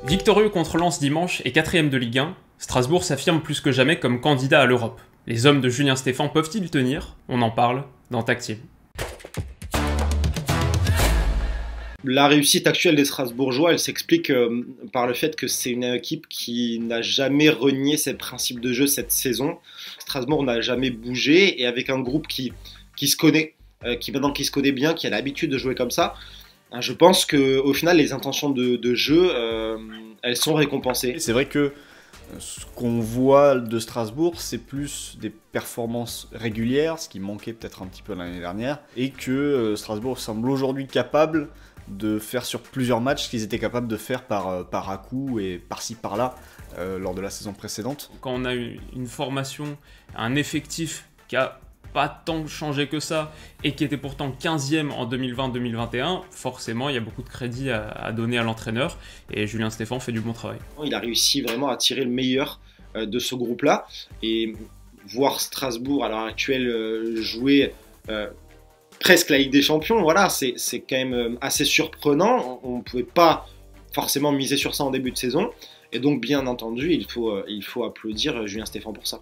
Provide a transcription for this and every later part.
Victorieux contre Lens dimanche et 4ème de Ligue 1, Strasbourg s'affirme plus que jamais comme candidat à l'Europe. Les hommes de Julien Stéphan peuvent-ils tenir? On en parle dans Tag Team. La réussite actuelle des Strasbourgeois, elle s'explique par le fait que c'est une équipe qui n'a jamais renié ses principes de jeu cette saison. Strasbourg n'a jamais bougé et avec un groupe qui se connaît, qui se connaît bien, qui a l'habitude de jouer comme ça, je pense qu'au final, les intentions de jeu, elles sont récompensées. C'est vrai que ce qu'on voit de Strasbourg, c'est plus des performances régulières, ce qui manquait peut-être un petit peu l'année dernière, et que Strasbourg semble aujourd'hui capable de faire sur plusieurs matchs ce qu'ils étaient capables de faire par à-coup et par-ci par-là lors de la saison précédente. Quand on a une formation, un effectif qui a pas tant changé que ça et qui était pourtant 15e en 2020-2021, forcément il y a beaucoup de crédit à donner à l'entraîneur et Julien Stéphan fait du bon travail. Il a réussi vraiment à tirer le meilleur de ce groupe-là et voir Strasbourg à l'heure actuelle jouer presque la Ligue des Champions, voilà, c'est quand même assez surprenant. On ne pouvait pas forcément miser sur ça en début de saison et donc bien entendu il faut applaudir Julien Stéphan pour ça.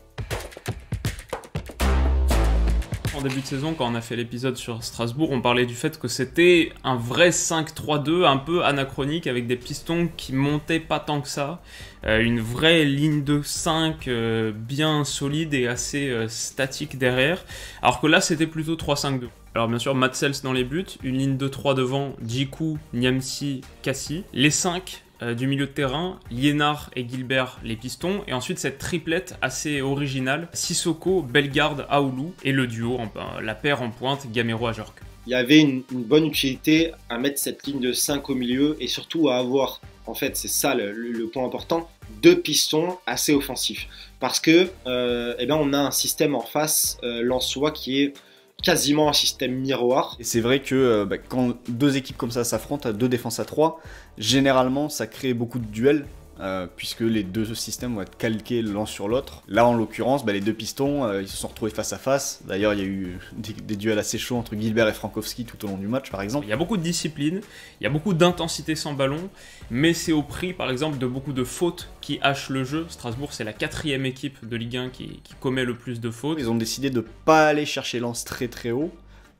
En début de saison, quand on a fait l'épisode sur Strasbourg, on parlait du fait que c'était un vrai 5-3-2, un peu anachronique, avec des pistons qui montaient pas tant que ça. Une vraie ligne de 5 bien solide et assez statique derrière. Alors que là, c'était plutôt 3-5-2. Alors bien sûr, Matsels dans les buts, une ligne de 3 devant, Djikou, Niamsi, Kassi. Les 5 du milieu de terrain, Liénard et Gilbert les pistons, et ensuite cette triplette assez originale, Sissoko, Bellegarde, Aoulou, et le duo, la paire en pointe, Gamero-Ajorc. Il y avait une bonne utilité à mettre cette ligne de 5 au milieu, et surtout à avoir, en fait c'est ça le point important, deux pistons assez offensifs. Parce que on a un système en face lensois qui est quasiment un système miroir. Et c'est vrai que quand deux équipes comme ça s'affrontent, à deux défenses à 3, généralement ça crée beaucoup de duels, puisque les deux systèmes vont être calqués l'un sur l'autre. Là en l'occurrence, les deux pistons, ils se sont retrouvés face à face. D'ailleurs il y a eu des duels assez chauds entre Gilbert et Frankowski tout au long du match par exemple. Il y a beaucoup de discipline, il y a beaucoup d'intensité sans ballon, mais c'est au prix par exemple de beaucoup de fautes qui hachent le jeu. Strasbourg c'est la 4e équipe de Ligue 1 qui commet le plus de fautes. Ils ont décidé de ne pas aller chercher Lens très très haut,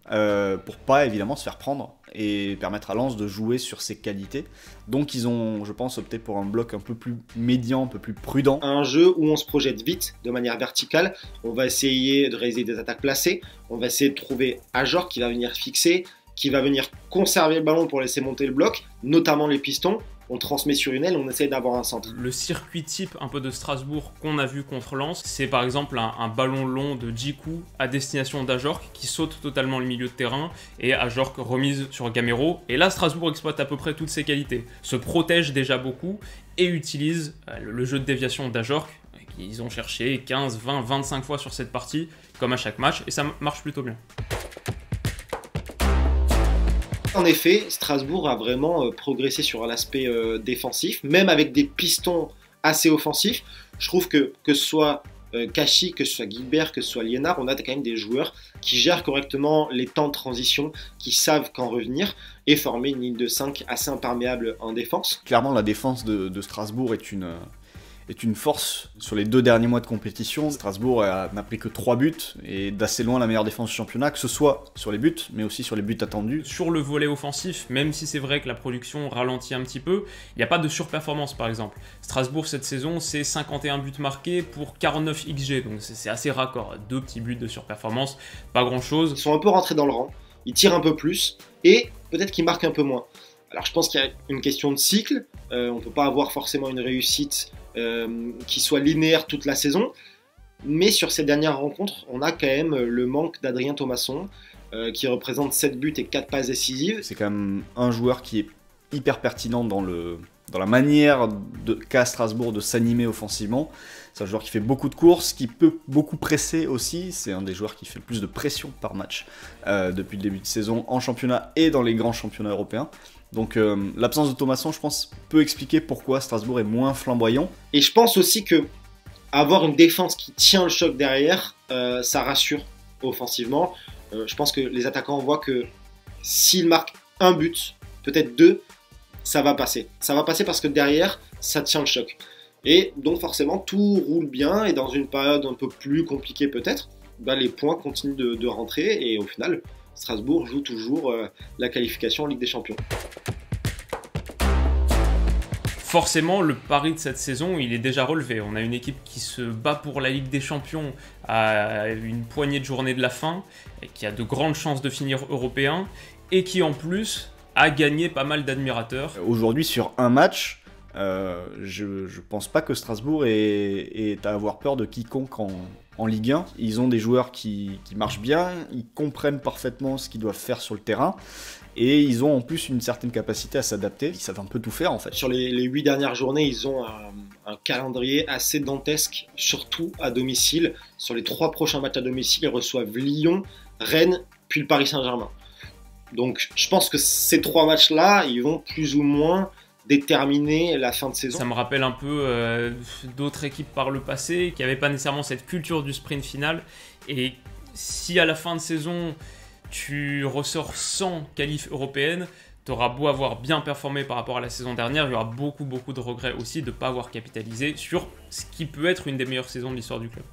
pour pas évidemment se faire prendre et permettre à Lens de jouer sur ses qualités. Donc ils ont, je pense, opté pour un bloc un peu plus médian, un peu plus prudent. Un jeu où on se projette vite, de manière verticale, on va essayer de réaliser des attaques placées, on va essayer de trouver Ajorc qui va venir fixer, qui va venir conserver le ballon pour laisser monter le bloc, notamment les pistons. On transmet sur une aile, on essaie d'avoir un centre. Le circuit type un peu de Strasbourg qu'on a vu contre Lens, c'est par exemple un ballon long de Djikou à destination d'Ajorc qui saute totalement le milieu de terrain et Ajorc remise sur Gamero. Et là, Strasbourg exploite à peu près toutes ses qualités, se protège déjà beaucoup et utilise le jeu de déviation d'Ajorc qu'ils ont cherché 15, 20, 25 fois sur cette partie, comme à chaque match, et ça marche plutôt bien. En effet, Strasbourg a vraiment progressé sur l'aspect défensif, même avec des pistons assez offensifs. Je trouve que ce soit Kassi, que ce soit Gilbert, que ce soit Liénard, on a quand même des joueurs qui gèrent correctement les temps de transition, qui savent quand revenir et former une ligne de 5 assez imperméable en défense. Clairement, la défense de Strasbourg est une force sur les 2 derniers mois de compétition. Strasbourg n'a pris que 3 buts et d'assez loin la meilleure défense du championnat, que ce soit sur les buts, mais aussi sur les buts attendus. Sur le volet offensif, même si c'est vrai que la production ralentit un petit peu, il n'y a pas de surperformance par exemple. Strasbourg cette saison, c'est 51 buts marqués pour 49 XG, donc c'est assez raccord. 2 petits buts de surperformance, pas grand chose. Ils sont un peu rentrés dans le rang, ils tirent un peu plus et peut-être qu'ils marquent un peu moins. Alors je pense qu'il y a une question de cycle, on ne peut pas avoir forcément une réussite qui soit linéaire toute la saison, mais sur ces dernières rencontres, on a quand même le manque d'Adrien Thomasson, qui représente 7 buts et 4 passes décisives. C'est quand même un joueur qui est hyper pertinent dans la manière qu'a Strasbourg de s'animer offensivement. C'est un joueur qui fait beaucoup de courses, qui peut beaucoup presser aussi. C'est un des joueurs qui fait le plus de pression par match depuis le début de saison en championnat et dans les grands championnats européens. Donc l'absence de Thomasson, je pense, peut expliquer pourquoi Strasbourg est moins flamboyant. Et je pense aussi que avoir une défense qui tient le choc derrière, ça rassure offensivement. Je pense que les attaquants voient que s'ils marquent un but, peut-être 2, ça va passer. Ça va passer parce que derrière, ça tient le choc. Et donc forcément, tout roule bien, et dans une période un peu plus compliquée peut-être, bah, les points continuent de rentrer, et au final, Strasbourg joue toujours la qualification en Ligue des Champions. Forcément, le pari de cette saison, il est déjà relevé. On a une équipe qui se bat pour la Ligue des Champions à une poignée de journées de la fin, et qui a de grandes chances de finir européen, et qui en plus a gagné pas mal d'admirateurs. Aujourd'hui, sur un match, je pense pas que Strasbourg ait à avoir peur de quiconque en Ligue 1. Ils ont des joueurs qui marchent bien, ils comprennent parfaitement ce qu'ils doivent faire sur le terrain, et ils ont en plus une certaine capacité à s'adapter. Ils savent un peu tout faire en fait. Sur les 8 dernières journées, ils ont un calendrier assez dantesque, surtout à domicile. Sur les 3 prochains matchs à domicile, ils reçoivent Lyon, Rennes, puis le Paris Saint-Germain. Donc je pense que ces 3 matchs-là, ils vont plus ou moins déterminer la fin de saison. Ça me rappelle un peu d'autres équipes par le passé qui n'avaient pas nécessairement cette culture du sprint final. Et si à la fin de saison, tu ressors sans qualif européenne, tu auras beau avoir bien performé par rapport à la saison dernière, il y aura beaucoup de regrets aussi de ne pas avoir capitalisé sur ce qui peut être une des meilleures saisons de l'histoire du club.